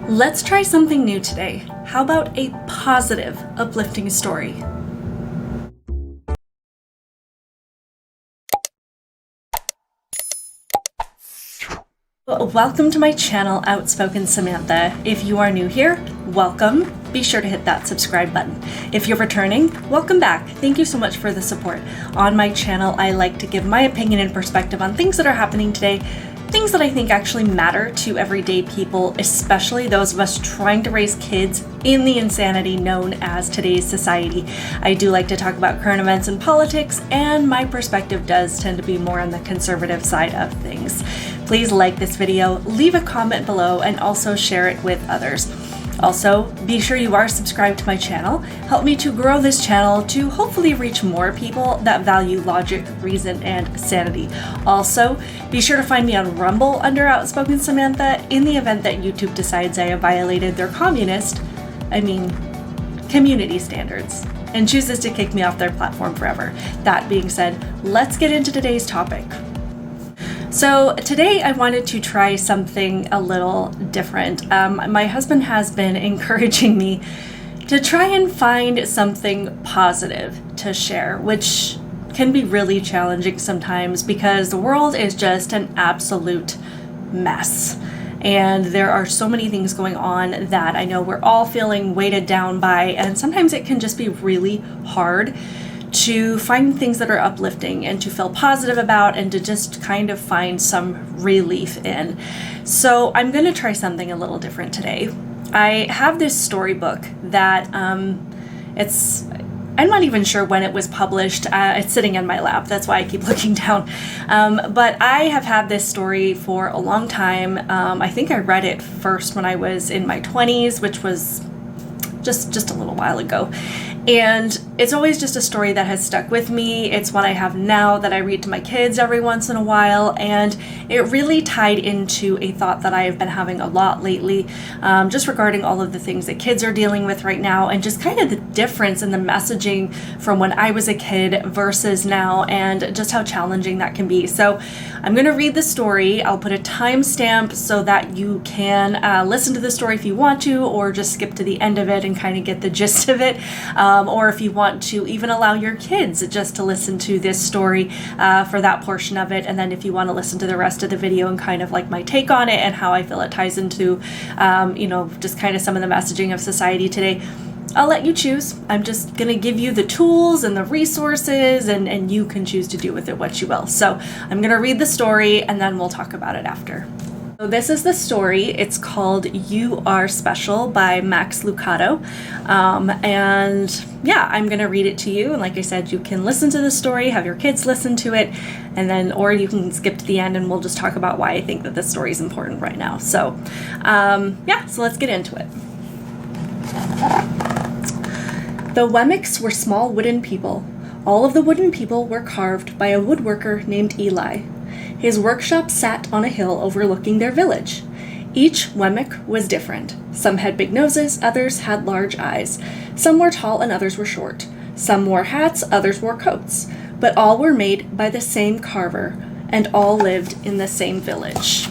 Let's try something new today. How about a positive, uplifting story? Welcome to my channel, Outspoken Samantha. If you are new here, welcome. Be sure to hit that subscribe button. If you're returning, welcome back. Thank you so much for the support. On my channel, I like to give my opinion and perspective on things that are happening today, things that I think actually matter to everyday people, especially those of us trying to raise kids in the insanity known as today's society. I do like to talk about current events and politics, and my perspective does tend to be more on the conservative side of things. Please like this video, leave a comment below, and also share it with others. Also, be sure you are subscribed to my channel. Help me to grow this channel to hopefully reach more people that value logic, reason, and sanity. Also, be sure to find me on Rumble under Outspoken Samantha in the event that YouTube decides I have violated their community standards and chooses to kick me off their platform forever. That being said, let's get into today's topic. So today I wanted to try something a little different. My husband has been encouraging me to try and find something positive to share, which can be really challenging sometimes because the world is just an absolute mess. And there are so many things going on that I know we're all feeling weighted down by, and sometimes it can just be really hard to find things that are uplifting and to feel positive about and to just kind of find some relief in. So I'm going to try something a little different today. I have this storybook that I'm not even sure when it was published. It's sitting in my lap. That's why I keep looking down. But I have had this story for a long time. I think I read it first when I was in my 20s, which was just a little while ago. And it's always just a story that has stuck with me. It's one I have now that I read to my kids every once in a while, and it really tied into a thought that I have been having a lot lately, just regarding all of the things that kids are dealing with right now, and just kind of the difference in the messaging from when I was a kid versus now, and just how challenging that can be. So I'm going to read the story. I'll put a timestamp so that you can listen to the story if you want to, or just skip to the end of it and kind of get the gist of it. Or if you want to even allow your kids just to listen to this story for that portion of it. And then if you want to listen to the rest of the video and kind of like my take on it and how I feel it ties into, just kind of some of the messaging of society today, I'll let you choose. I'm just going to give you the tools and the resources, and you can choose to do with it what you will. So I'm going to read the story and then we'll talk about it after. So this is the story. It's called You Are Special by Max Lucado. I'm going to read it to you. And like I said, you can listen to the story, have your kids listen to it, or you can skip to the end and we'll just talk about why I think that this story is important right now. So let's get into it. The Wemmicks were small wooden people. All of the wooden people were carved by a woodworker named Eli. His workshop sat on a hill overlooking their village. Each Wemmick was different. Some had big noses, others had large eyes. Some were tall and others were short. Some wore hats, others wore coats. But all were made by the same carver, and all lived in the same village.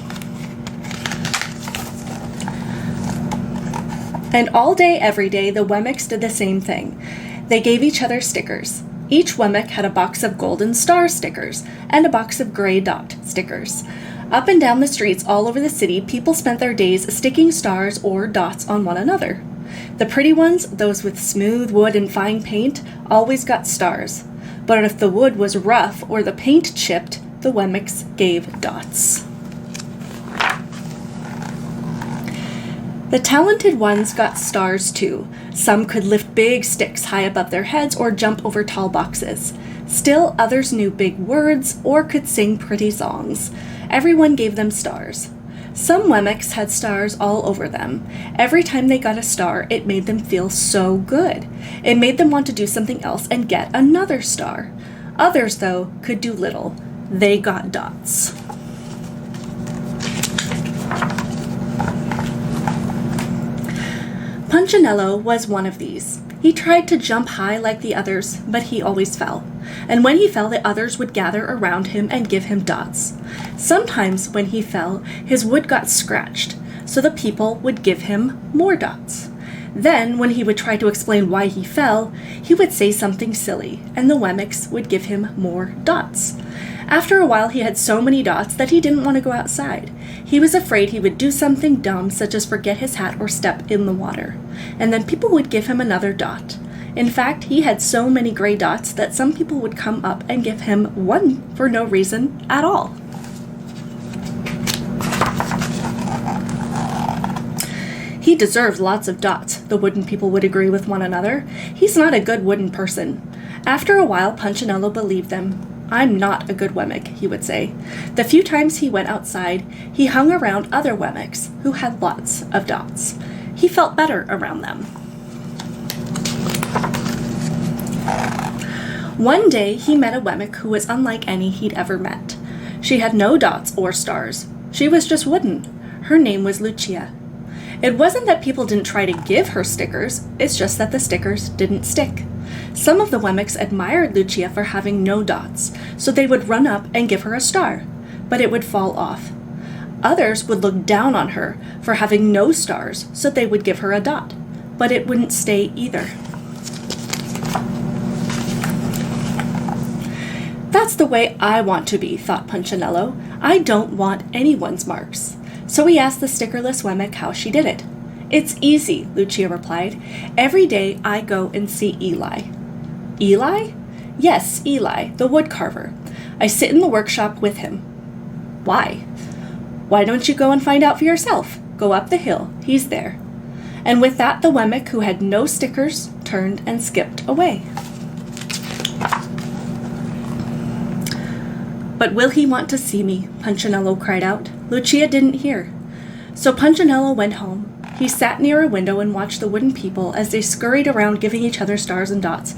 And all day, every day, the Wemmicks did the same thing. They gave each other stickers. Each Wemmick had a box of golden star stickers and a box of gray dot stickers. Up and down the streets all over the city, people spent their days sticking stars or dots on one another. The pretty ones, those with smooth wood and fine paint, always got stars. But if the wood was rough or the paint chipped, the Wemmicks gave dots. The talented ones got stars too. Some could lift big sticks high above their heads or jump over tall boxes. Still, others knew big words or could sing pretty songs. Everyone gave them stars. Some Wemmicks had stars all over them. Every time they got a star, it made them feel so good. It made them want to do something else and get another star. Others, though, could do little. They got dots. Punchinello was one of these. He tried to jump high like the others, but he always fell. And when he fell, the others would gather around him and give him dots. Sometimes when he fell, his wood got scratched. so the people would give him more dots. Then, when he would try to explain why he fell, he would say something silly, and the Wemmicks would give him more dots. After a while, he had so many dots that he didn't want to go outside. He was afraid he would do something dumb, such as forget his hat or step in the water. And then people would give him another dot. In fact, he had so many gray dots that some people would come up and give him one for no reason at all. He deserves lots of dots, the wooden people would agree with one another. He's not a good wooden person. After a while, Punchinello believed them. I'm not a good Wemmick, he would say. The few times he went outside, he hung around other Wemmicks who had lots of dots. He felt better around them. One day, he met a Wemmick who was unlike any he'd ever met. She had no dots or stars. She was just wooden. Her name was Lucia. It wasn't that people didn't try to give her stickers, it's just that the stickers didn't stick. Some of the Wemmicks admired Lucia for having no dots, so they would run up and give her a star, but it would fall off. Others would look down on her for having no stars, so they would give her a dot, but it wouldn't stay either. That's the way I want to be, thought Punchinello. I don't want anyone's marks. So he asked the stickerless Wemmick how she did it. It's easy, Lucia replied. Every day I go and see Eli. Eli? Yes, Eli, the woodcarver. I sit in the workshop with him. Why? Why don't you go and find out for yourself? Go up the hill. He's there. And with that, the Wemmick, who had no stickers, turned and skipped away. But will he want to see me? Punchinello cried out. Lucia didn't hear. So Punchinello went home. He sat near a window and watched the wooden people as they scurried around giving each other stars and dots.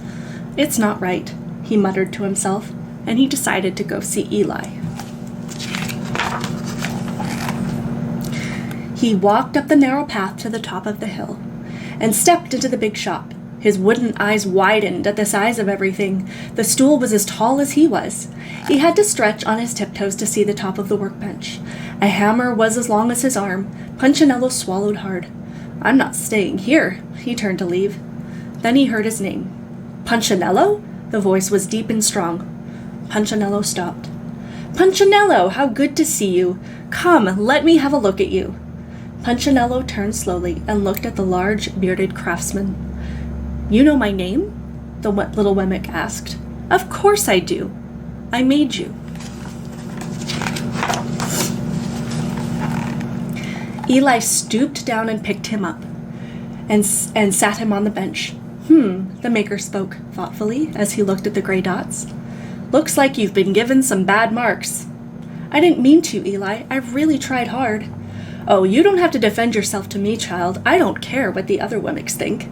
It's not right, he muttered to himself, and he decided to go see Eli. He walked up the narrow path to the top of the hill and stepped into the big shop. His wooden eyes widened at the size of everything. The stool was as tall as he was. He had to stretch on his tiptoes to see the top of the workbench. A hammer was as long as his arm. Punchinello swallowed hard. I'm not staying here. He turned to leave. Then he heard his name. Punchinello? The voice was deep and strong. Punchinello stopped. Punchinello, how good to see you. Come, let me have a look at you. Punchinello turned slowly and looked at the large, bearded craftsman. You know my name? The little Wemmick asked. Of course I do. I made you. Eli stooped down and picked him up and sat him on the bench. The maker spoke thoughtfully as he looked at the gray dots. Looks like you've been given some bad marks. I didn't mean to, Eli. I've really tried hard. Oh, you don't have to defend yourself to me, child. I don't care what the other Wemmicks think.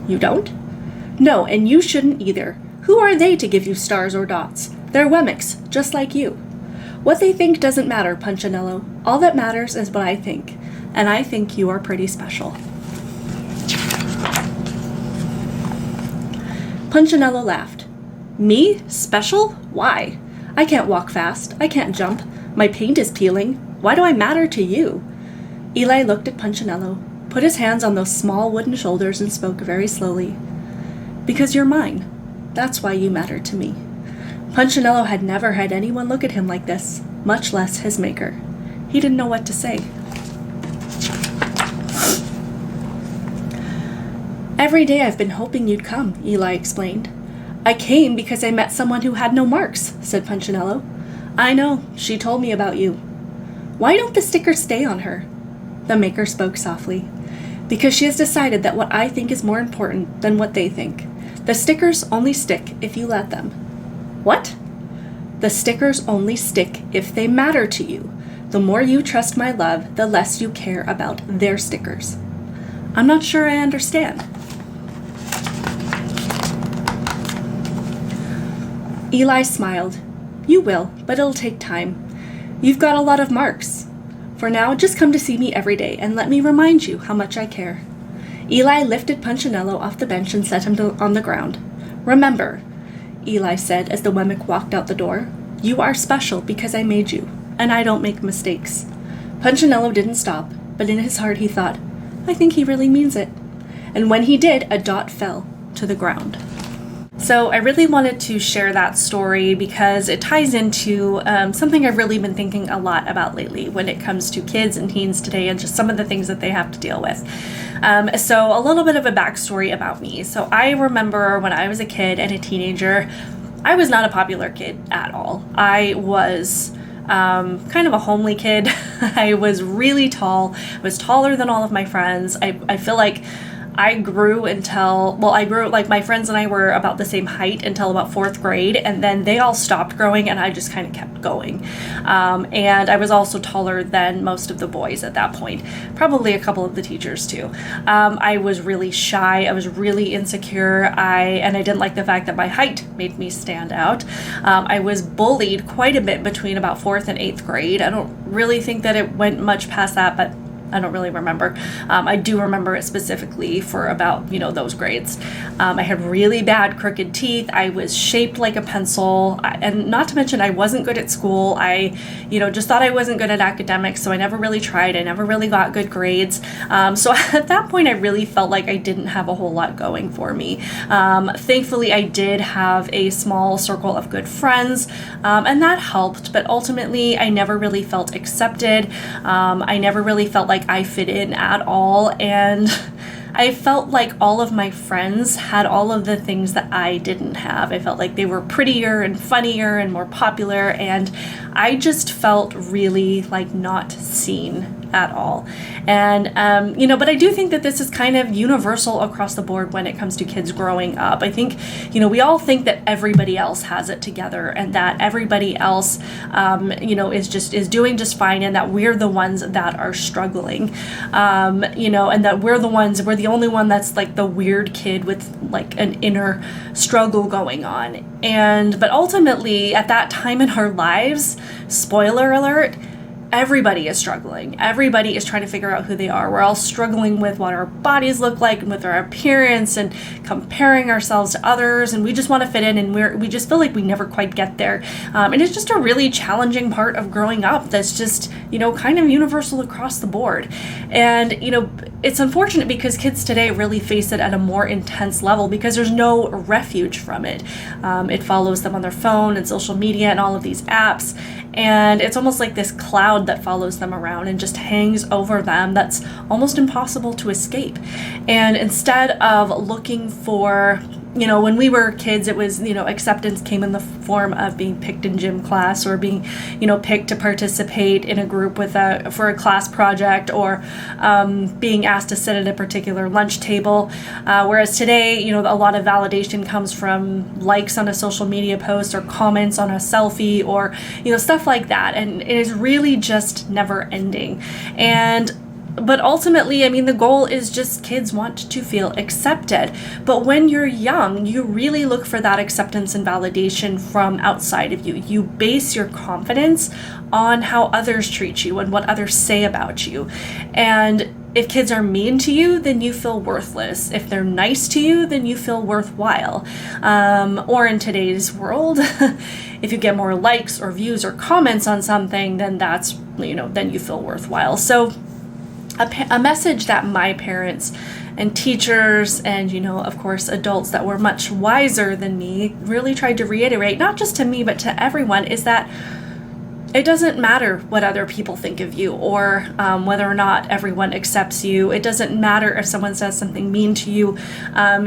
You don't? No, and you shouldn't either. Who are they to give you stars or dots? They're Wemmicks, just like you. What they think doesn't matter, Punchinello. All that matters is what I think, and I think you are pretty special. Punchinello laughed. Me? Special? Why? I can't walk fast. I can't jump. My paint is peeling. Why do I matter to you? Eli looked at Punchinello, put his hands on those small wooden shoulders, and spoke very slowly. Because you're mine. That's why you matter to me. Punchinello had never had anyone look at him like this, much less his maker. He didn't know what to say. Every day I've been hoping you'd come, Eli explained. I came because I met someone who had no marks, said Punchinello. I know, she told me about you. Why don't the stickers stay on her? The maker spoke softly. Because she has decided that what I think is more important than what they think. The stickers only stick if you let them. What? The stickers only stick if they matter to you. The more you trust my love, the less you care about their stickers. I'm not sure I understand. Eli smiled. You will, but it'll take time. You've got a lot of marks. For now, just come to see me every day and let me remind you how much I care. Eli lifted Punchinello off the bench and set him on the ground. Remember, Eli said as the Wemmick walked out the door, you are special because I made you, and I don't make mistakes. Punchinello didn't stop. But in his heart he thought, I think he really means it. And when he did, a dot fell to the ground. So I really wanted to share that story because it ties into something I've really been thinking a lot about lately when it comes to kids and teens today and just some of the things that they have to deal with. So a little bit of a backstory about me. So I remember when I was a kid and a teenager, I was not a popular kid at all. I was kind of a homely kid. I was really tall. I was taller than all of my friends. I feel like I grew like my friends and I were about the same height until about fourth grade, and then they all stopped growing and I just kind of kept going. And I was also taller than most of the boys at that point, probably a couple of the teachers too. I was really shy. I was really insecure. And I didn't like the fact that my height made me stand out. I was bullied quite a bit between about fourth and eighth grade. I don't really think that it went much past that, but I don't really remember. I do remember it specifically for about, those grades. I had really bad crooked teeth. I was shaped like a pencil. And not to mention, I wasn't good at school. I, just thought I wasn't good at academics, so I never really tried. I never really got good grades. So at that point, I really felt like I didn't have a whole lot going for me. Thankfully, I did have a small circle of good friends, and that helped. But ultimately, I never really felt accepted. I never really felt like I fit in at all, and I felt like all of my friends had all of the things that I didn't have. I felt like they were prettier and funnier and more popular, and I just felt really like not seen at all. And, but I do think that this is kind of universal across the board when it comes to kids growing up. I think, we all think that everybody else has it together and that everybody else, is doing just fine, and that we're the ones that are struggling, and that we're the only one that's like the weird kid with like an inner struggle going on. But ultimately at that time in our lives, spoiler alert, everybody is struggling. Everybody is trying to figure out who they are. We're all struggling with what our bodies look like and with our appearance and comparing ourselves to others. And we just want to fit in, and we just feel like we never quite get there. And it's just a really challenging part of growing up that's just, kind of universal across the board. And, it's unfortunate because kids today really face it at a more intense level because there's no refuge from it. It follows them on their phone and social media and all of these apps. And it's almost like this cloud that follows them around and just hangs over them that's almost impossible to escape. And instead of looking for, when we were kids, it was, acceptance came in the form of being picked in gym class or being, picked to participate in a group for a class project, or being asked to sit at a particular lunch table. Whereas today, a lot of validation comes from likes on a social media post or comments on a selfie or, stuff like that. And it is really just never ending. But ultimately, the goal is just kids want to feel accepted. But when you're young, you really look for that acceptance and validation from outside of you. You base your confidence on how others treat you and what others say about you. And if kids are mean to you, then you feel worthless. If they're nice to you, then you feel worthwhile. Or in today's world, if you get more likes or views or comments on something, then that's, then you feel worthwhile. So a message that my parents and teachers and, of course, adults that were much wiser than me really tried to reiterate, not just to me, but to everyone, is that it doesn't matter what other people think of you or whether or not everyone accepts you. It doesn't matter if someone says something mean to you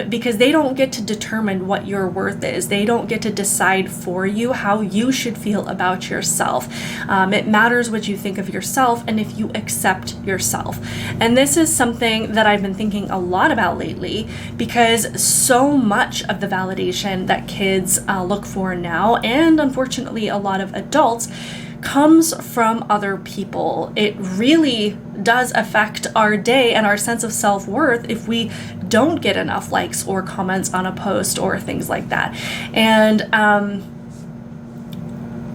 because they don't get to determine what your worth is. They don't get to decide for you how you should feel about yourself. It matters what you think of yourself and if you accept yourself. And this is something that I've been thinking a lot about lately because so much of the validation that kids look for now, and unfortunately a lot of adults, comes from other people. It really does affect our day and our sense of self-worth if we don't get enough likes or comments on a post or things like that. And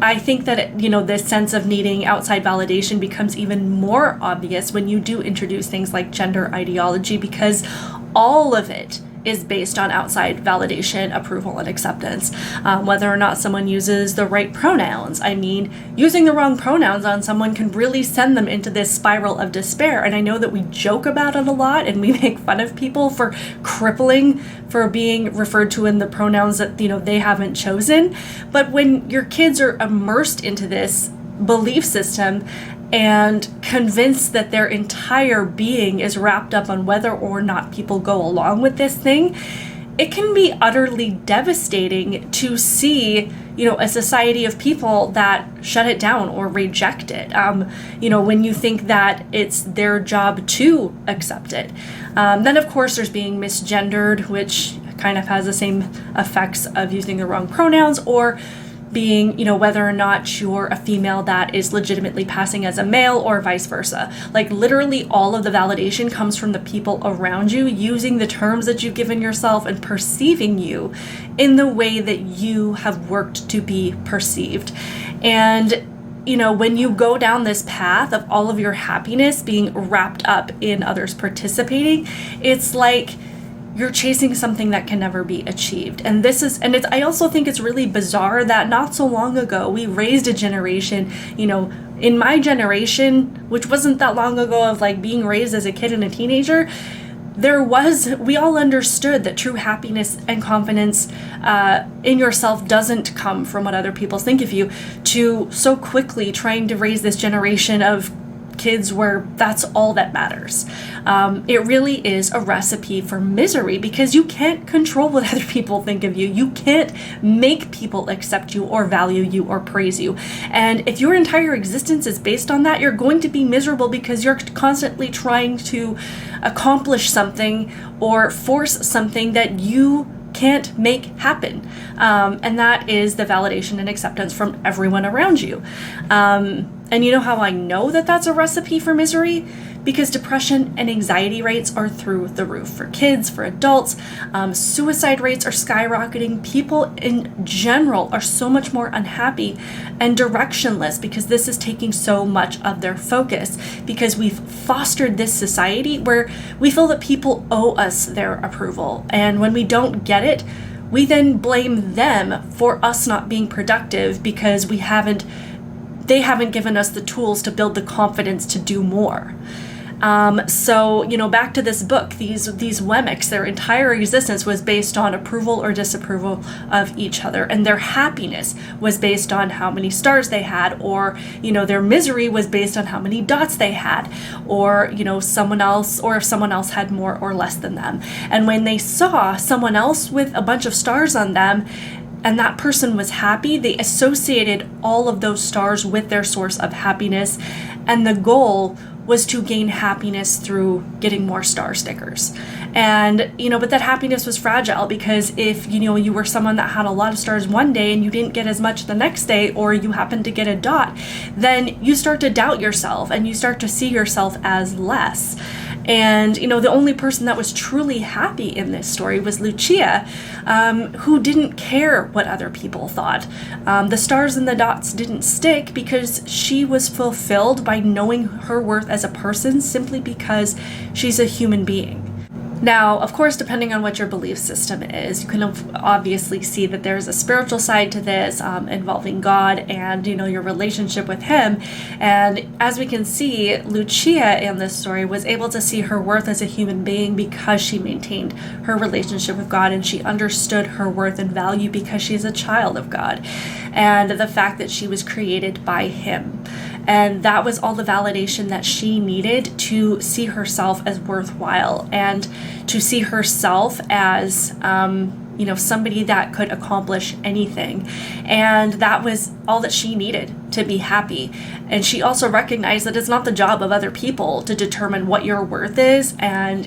I think that, this sense of needing outside validation becomes even more obvious when you do introduce things like gender ideology, because all of it is based on outside validation, approval, and acceptance. Whether or not someone uses the right pronouns. I mean, using the wrong pronouns on someone can really send them into this spiral of despair. And I know that we joke about it a lot and we make fun of people for crippling for being referred to in the pronouns that, they haven't chosen. But when your kids are immersed into this belief system and convinced that their entire being is wrapped up on whether or not people go along with this thing, it can be utterly devastating to see, a society of people that shut it down or reject it. When you think that it's their job to accept it. Then, of course, there's being misgendered, which kind of has the same effects of using the wrong pronouns, or being, whether or not you're a female that is legitimately passing as a male or vice versa. Like literally all of the validation comes from the people around you using the terms that you've given yourself and perceiving you in the way that you have worked to be perceived. And when you go down this path of all of your happiness being wrapped up in others participating, it's like you're chasing something that can never be achieved. And I also think it's really bizarre that not so long ago, we raised a generation, in my generation, which wasn't that long ago of like being raised as a kid and a teenager, we all understood that true happiness and confidence in yourself doesn't come from what other people think of you, to so quickly trying to raise this generation of kids where that's all that matters. It really is a recipe for misery because you can't control what other people think of you. You can't make people accept you or value you or praise you. And if your entire existence is based on that, you're going to be miserable because you're constantly trying to accomplish something or force something that you can't make happen. And that is the validation and acceptance from everyone around you. And you know how I know that that's a recipe for misery? Because depression and anxiety rates are through the roof for kids, for adults. Suicide rates are skyrocketing. People in general are so much more unhappy and directionless because this is taking so much of their focus, because we've fostered this society where we feel that people owe us their approval. And when we don't get it, we then blame them for us not being productive because they haven't given us the tools to build the confidence to do more. So, back to this book, these Wemmicks, their entire existence was based on approval or disapproval of each other. And their happiness was based on how many stars they had, or, their misery was based on how many dots they had, or, someone else, or if someone else had more or less than them. And when they saw someone else with a bunch of stars on them, and that person was happy, they associated all of those stars with their source of happiness. And the goal was to gain happiness through getting more star stickers. And, but that happiness was fragile because if, you were someone that had a lot of stars one day and you didn't get as much the next day, or you happened to get a dot, then you start to doubt yourself and you start to see yourself as less. And, the only person that was truly happy in this story was Lucia, who didn't care what other people thought. The stars and the dots didn't stick because she was fulfilled by knowing her worth as a person simply because she's a human being. Now, of course, depending on what your belief system is, you can obviously see that there's a spiritual side to this involving God and, your relationship with Him. And as we can see, Lucia in this story was able to see her worth as a human being because she maintained her relationship with God, and she understood her worth and value because she's a child of God, and the fact that she was created by Him. And that was all the validation that she needed to see herself as worthwhile and to see herself as, somebody that could accomplish anything. And that was all that she needed to be happy. And she also recognized that it's not the job of other people to determine what your worth is and,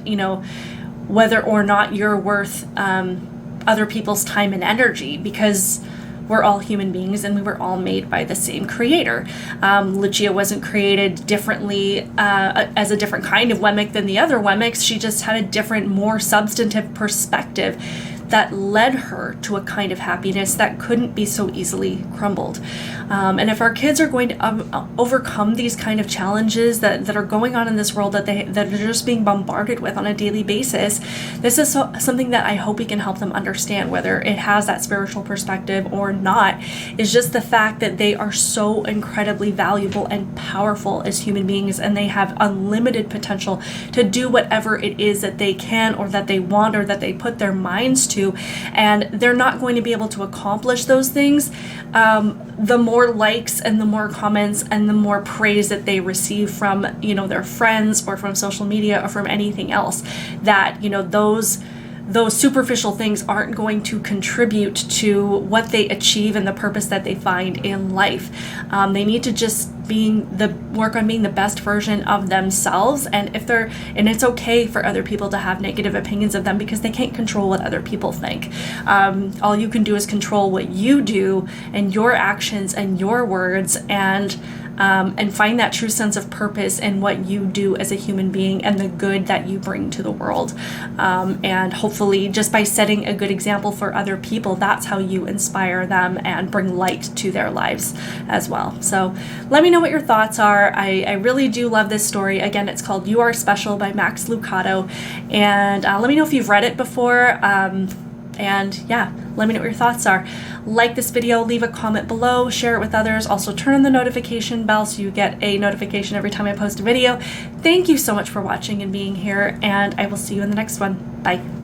whether or not you're worth other people's time and energy, because we're all human beings and we were all made by the same creator. Lucia wasn't created differently as a different kind of Wemmick than the other Wemmicks. She just had a different, more substantive perspective that led her to a kind of happiness that couldn't be so easily crumbled. And if our kids are going to overcome these kind of challenges that are going on in this world that they're just being bombarded with on a daily basis, this is something that I hope we can help them understand, whether it has that spiritual perspective or not, is just the fact that they are so incredibly valuable and powerful as human beings, and they have unlimited potential to do whatever it is that they can or that they want or that they put their minds to. And they're not going to be able to accomplish those things the more likes and the more comments and the more praise that they receive from, you know, their friends or from social media or from anything else, that, you know, those superficial things aren't going to contribute to what they achieve and the purpose that they find in life. They need to just work on being the best version of themselves, and it's okay for other people to have negative opinions of them, because they can't control what other people think. All you can do is control what you do and your actions and your words, and find that true sense of purpose in what you do as a human being and the good that you bring to the world. And hopefully just by setting a good example for other people, that's how you inspire them and bring light to their lives as well. So let me know what your thoughts are. I really do love this story. Again, it's called You Are Special by Max Lucado. And let me know if you've read it before. And yeah, let me know what your thoughts are. Like this video, leave a comment below, share it with others. Also turn on the notification bell so you get a notification every time I post a video. Thank you so much for watching and being here, and I will see you in the next one. Bye.